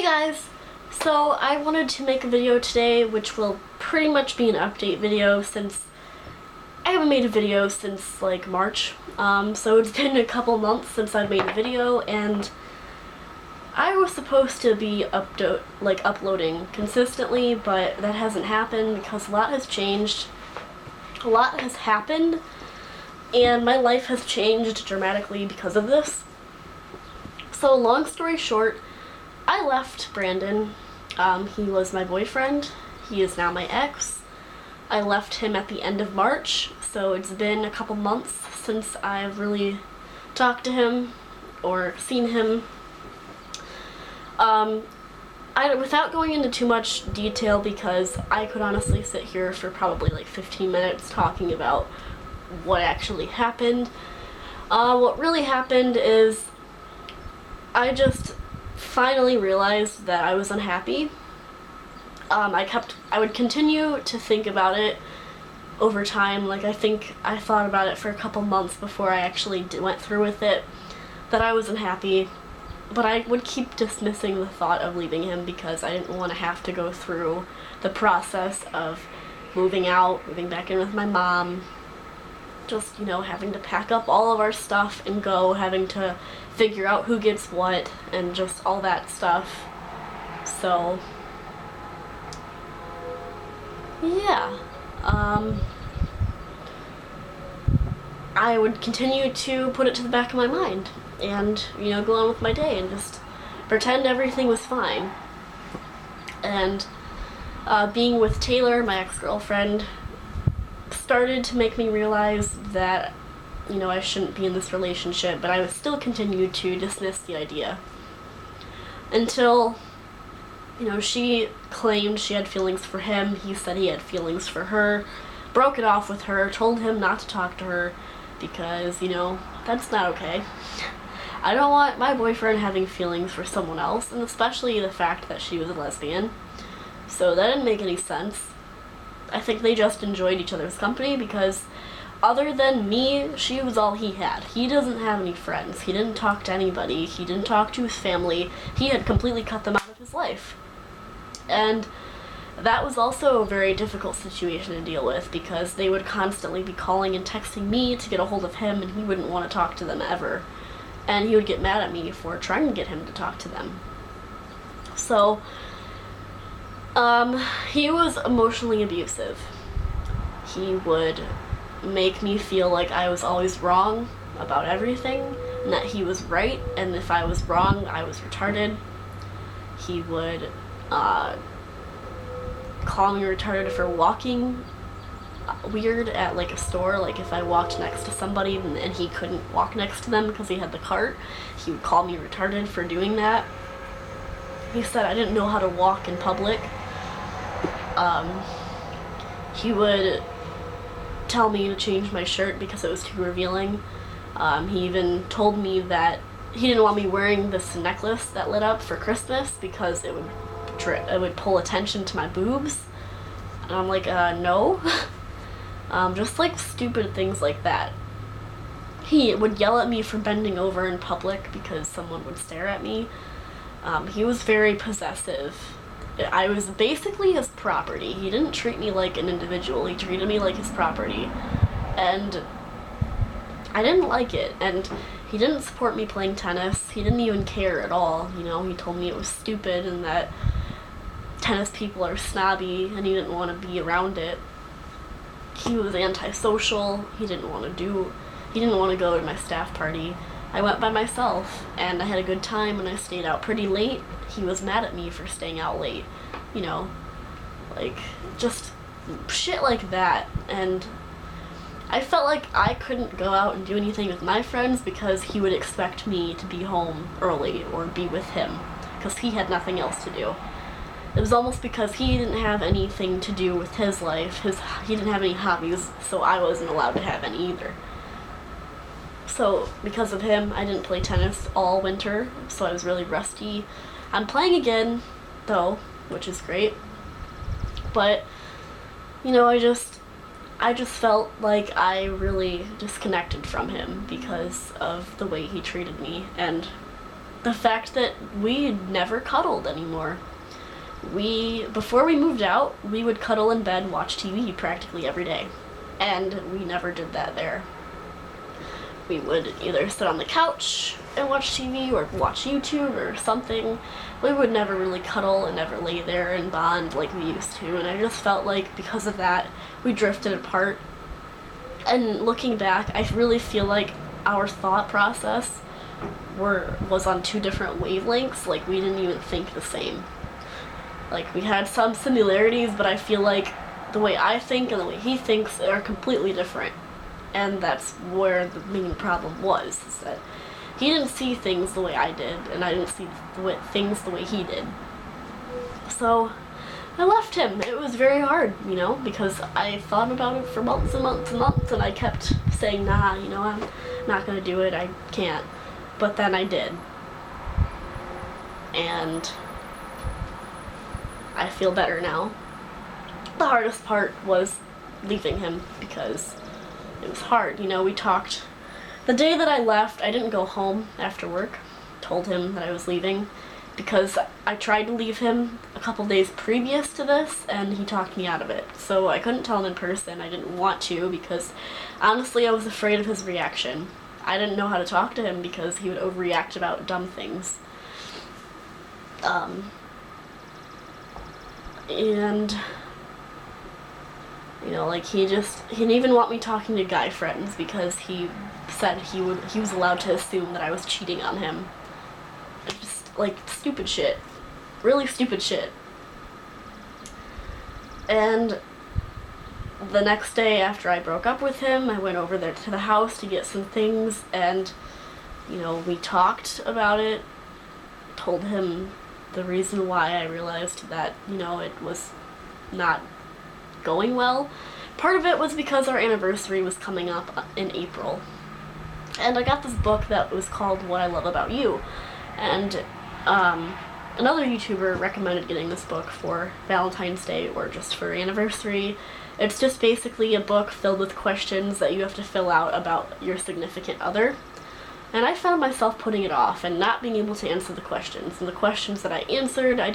Hey guys! So I wanted to make a video today which will pretty much be an update video since I haven't made a video since like March. So it's been a couple months since I've made a video, and I was supposed to be uploading consistently, but that hasn't happened because a lot has changed. A lot has happened, and my life has changed dramatically because of this. So long story short, I left Brandon. He was my boyfriend. He is now my ex. I left him at the end of March, so it's been a couple months since I've really talked to him or seen him. Without going into too much detail, because I could honestly sit here for probably like 15 minutes talking about what actually happened. What really happened is I just finally realized that I was unhappy. I would continue to think about it over time. Like, I think I thought about it for a couple months before I actually went through with it, that I was unhappy. But I would keep dismissing the thought of leaving him because I didn't want to have to go through the process of moving out, moving back in with my mom, just, having to pack up all of our stuff and go, having to figure out who gets what, and just all that stuff. So, yeah. I would continue to put it to the back of my mind and, go on with my day and just pretend everything was fine. And being with Taylor, my ex-girlfriend, started to make me realize that, I shouldn't be in this relationship, but I would still continue to dismiss the idea. Until, she claimed she had feelings for him, he said he had feelings for her, broke it off with her, told him not to talk to her, because, that's not okay. I don't want my boyfriend having feelings for someone else, and especially the fact that she was a lesbian. So that didn't make any sense. I think they just enjoyed each other's company because, other than me, she was all he had. He doesn't have any friends. He didn't talk to anybody. He didn't talk to his family. He had completely cut them out of his life. And that was also a very difficult situation to deal with because they would constantly be calling and texting me to get a hold of him, and he wouldn't want to talk to them ever. And he would get mad at me for trying to get him to talk to them. So, he was emotionally abusive. He would make me feel like I was always wrong about everything, and that he was right, and if I was wrong, I was retarded. He would call me retarded for walking weird at like a store. Like, if I walked next to somebody and he couldn't walk next to them because he had the cart, he would call me retarded for doing that. He said I didn't know how to walk in public. He would tell me to change my shirt because it was too revealing. He even told me that he didn't want me wearing this necklace that lit up for Christmas because it would pull attention to my boobs. And I'm like, no. Just like stupid things like that. He would yell at me for bending over in public because someone would stare at me. He was very possessive. I was basically his property. He didn't treat me like an individual. He treated me like his property. And I didn't like it. And he didn't support me playing tennis. He didn't even care at all. He told me it was stupid and that tennis people are snobby and he didn't want to be around it. He was antisocial. He didn't want to go to my staff party. I went by myself, and I had a good time, and I stayed out pretty late. He was mad at me for staying out late. Like, just shit like that. And I felt like I couldn't go out and do anything with my friends because he would expect me to be home early or be with him, because he had nothing else to do. It was almost because he didn't have anything to do with his life. He didn't have any hobbies, so I wasn't allowed to have any either. So, because of him, I didn't play tennis all winter, so I was really rusty. I'm playing again, though, which is great. But, I just felt like I really disconnected from him because of the way he treated me. And the fact that we never cuddled anymore. Before we moved out, we would cuddle in bed, watch TV practically every day. And we never did that there. We would either sit on the couch and watch TV or watch YouTube or something. We would never really cuddle and never lay there and bond like we used to. And I just felt like because of that, we drifted apart. And looking back, I really feel like our thought process was on two different wavelengths. Like, we didn't even think the same. Like, we had some similarities, but I feel like the way I think and the way he thinks are completely different. And that's where the main problem was, is that he didn't see things the way I did, and I didn't see things the way he did. So I left him. It was very hard, because I thought about it for months and months and months, and I kept saying, nah, I'm not gonna do it, I can't. But then I did. And I feel better now. The hardest part was leaving him, because it was hard. We talked. The day that I left, I didn't go home after work. Told him that I was leaving, because I tried to leave him a couple days previous to this, and he talked me out of it. So I couldn't tell him in person. I didn't want to, because honestly I was afraid of his reaction. I didn't know how to talk to him because he would overreact about dumb things. And he didn't even want me talking to guy friends, because he said he was allowed to assume that I was cheating on him. Just stupid shit. Really stupid shit. And the next day after I broke up with him, I went over there to the house to get some things, and we talked about it. Told him the reason why I realized that it was not going well. Part of it was because our anniversary was coming up in April, and I got this book that was called What I Love About You, and another YouTuber recommended getting this book for Valentine's Day or just for anniversary. It's just basically a book filled with questions that you have to fill out about your significant other. And I found myself putting it off and not being able to answer the questions. And the questions that I answered, I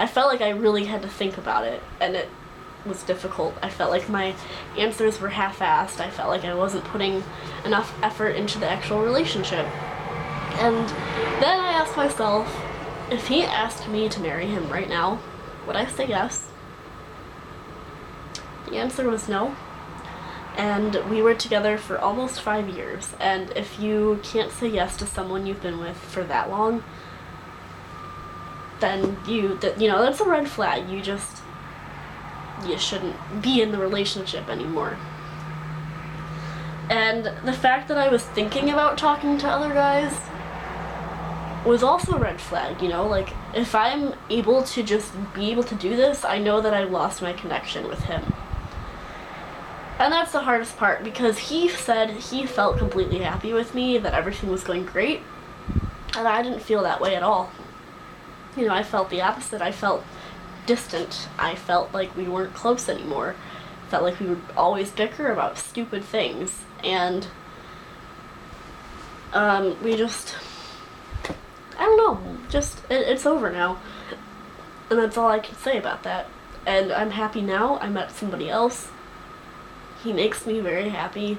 felt like I really had to think about it, and it was difficult. I felt like my answers were half-assed. I felt like I wasn't putting enough effort into the actual relationship. And then I asked myself, if he asked me to marry him right now, would I say yes? The answer was no. And we were together for almost 5 years. And if you can't say yes to someone you've been with for that long, then that's a red flag. You shouldn't be in the relationship anymore. And the fact that I was thinking about talking to other guys was also a red flag, if I'm able to just be able to do this, I know that I lost my connection with him. And that's the hardest part, because he said he felt completely happy with me, that everything was going great, and I didn't feel that way at all. I felt the opposite. I felt distant. I felt like we weren't close anymore. I felt like we would always bicker about stupid things, and I don't know, it's over now, and that's all I can say about that. And I'm happy now. I met somebody else. He makes me very happy,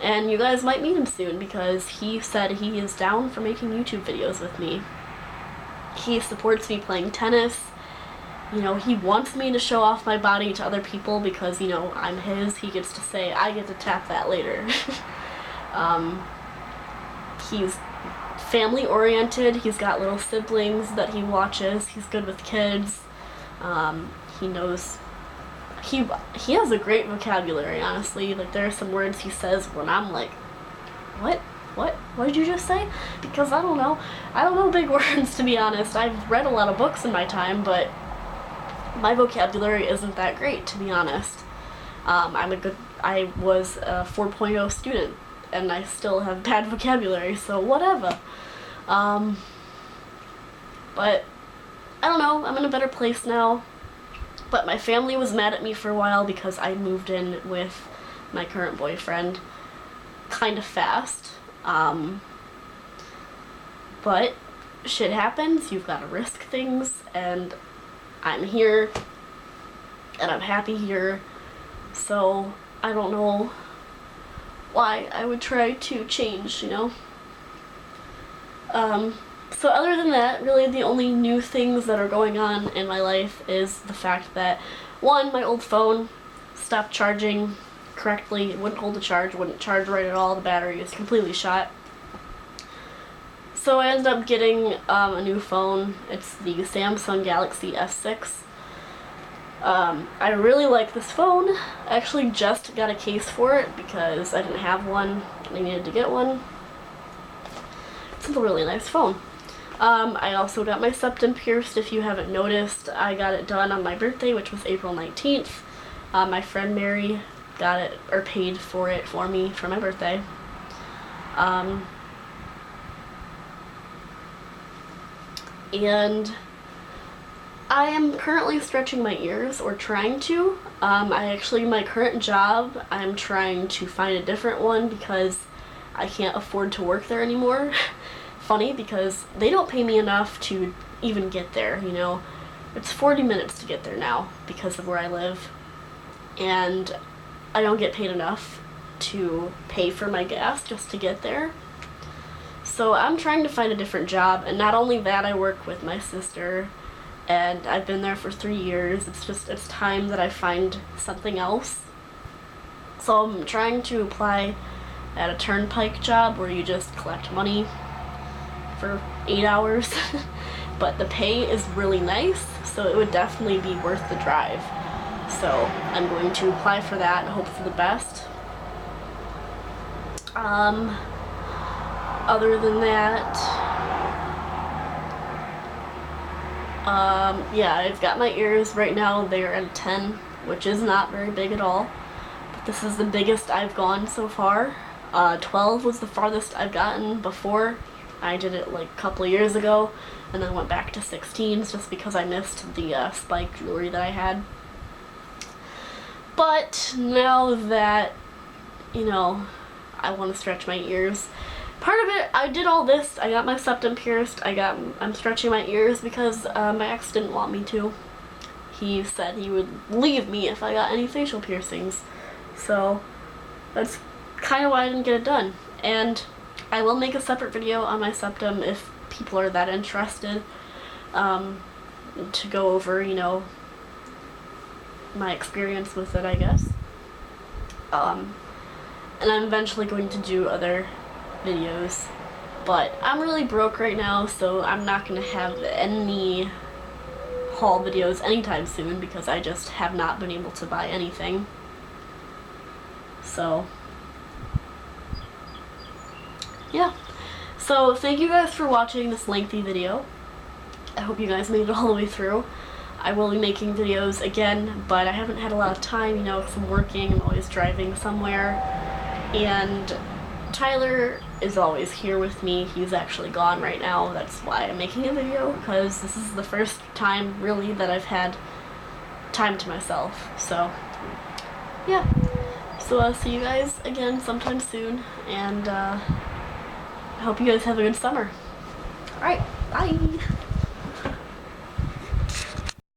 and you guys might meet him soon, because he said he is down for making YouTube videos with me. He supports me playing tennis. He wants me to show off my body to other people because, I'm his. He gets to say, I get to tap that later. He's family oriented. He's got little siblings that he watches. He's good with kids. He knows. He has a great vocabulary, honestly. There are some words he says when I'm like, what did you just say? Because I don't know big words, to be honest. I've read a lot of books in my time, but my vocabulary isn't that great, to be honest. I was a 4.0 student, and I still have bad vocabulary, so whatever. But I don't know, I'm in a better place now. But my family was mad at me for a while because I moved in with my current boyfriend kind of fast. But shit happens, you've got to risk things, and I'm here, and I'm happy here, so I don't know why I would try to change, you know? So other than that, really the only new things that are going on in my life is the fact that, one, my old phone stopped charging correctly. It wouldn't hold the charge, wouldn't charge right at all, the battery is completely shot. So I ended up getting a new phone. It's the Samsung Galaxy S6. I really like this phone. I actually just got a case for it because I didn't have one and I needed to get one. It's a really nice phone. I also got my septum pierced. If you haven't noticed, I got it done on my birthday, which was April 19th. My friend Mary got it, or paid for it for me for my birthday. And I am currently stretching my ears, or trying to. My current job, I'm trying to find a different one because I can't afford to work there anymore. Funny, because they don't pay me enough to even get there, you know. It's 40 minutes to get there now because of where I live, and I don't get paid enough to pay for my gas just to get there. So I'm trying to find a different job, and not only that, I work with my sister, and I've been there for 3 years. It's time that I find something else. So I'm trying to apply at a turnpike job where you just collect money for 8 hours, but the pay is really nice, so it would definitely be worth the drive. So I'm going to apply for that and hope for the best. Other than that, yeah, I've got my ears right now. They're at a 10, which is not very big at all, but this is the biggest I've gone so far. 12 was the farthest I've gotten before. I did it like a couple of years ago, and then went back to 16s just because I missed the spike jewelry that I had. But now that, you know, I want to stretch my ears, part of it, I did all this. I got my septum pierced. I'm stretching my ears because my ex didn't want me to. He said he would leave me if I got any facial piercings. So that's kind of why I didn't get it done. And I will make a separate video on my septum if people are that interested, to go over, you know, my experience with it, I guess. And I'm eventually going to do other videos, but I'm really broke right now, so I'm not going to have any haul videos anytime soon because I just have not been able to buy anything. So yeah, so thank you guys for watching this lengthy video. I hope you guys made it all the way through. I will be making videos again, but I haven't had a lot of time, you know, because I'm working, I'm always driving somewhere, and Tyler is always here with me. He's actually gone right now. That's why I'm making a video, because this is the first time, really, that I've had time to myself. So yeah, so I'll see you guys again sometime soon, and I hope you guys have a good summer. Alright, bye!